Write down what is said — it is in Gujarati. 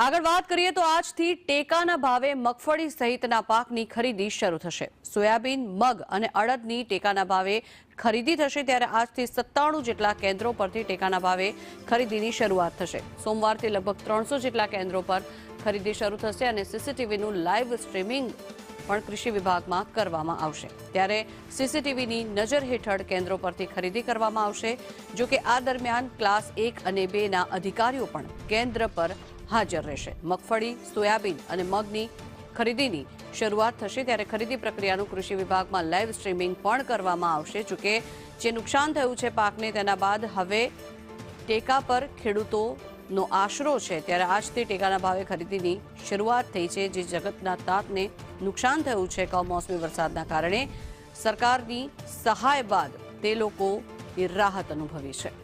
આગળ વાત કરીએ તો આજથી ટેકાના ભાવે મગફળી સહિતના પાકની ખરીદી શરૂ થશે। સોયાબીન, મગ અને અડદની ટેકાના ભાવે ખરીદી થશે, ત્યારે આજથી 97 જેટલા કેન્દ્રો પરથી ટેકાના ભાવે ખરીદીની શરૂઆત થશે। સોમવારથી લગભગ 300 જેટલા કેન્દ્રો પર ખરીદી શરૂ થશે અને સીસીટીવીનું લાઈવ સ્ટ્રીમિંગ પણ કૃષિ વિભાગમાં કરવામાં આવશે। ત્યારે સીસીટીવીની નજર હેઠળ કેન્દ્રો પરથી ખરીદી કરવામાં આવશે। જો કે આ દરમિયાન ક્લાસ 1 અને 2ના અધિકારીઓ પણ કેન્દ્ર પર હાજર રહેશે। મગફળી, સોયાબીન અને મગની ખરીદીની શરૂઆત થશે, ત્યારે ખરીદી પ્રક્રિયાનું કૃષિ વિભાગમાં લાઈવ સ્ટ્રીમિંગ પણ કરવામાં આવશે। જો કે જે નુકસાન થયું છે પાકને, તેના બાદ હવે ટેકા પર ખેડૂતોનો આશરો છે, ત્યારે આજથી ટેકાના ભાવે ખરીદીની શરૂઆત થઈ છે। જે જગતના તાતને નુકસાન થયું છે કમોસમી વરસાદના કારણે, સરકારની સહાય બાદ તે લોકોએ રાહત અનુભવી છે।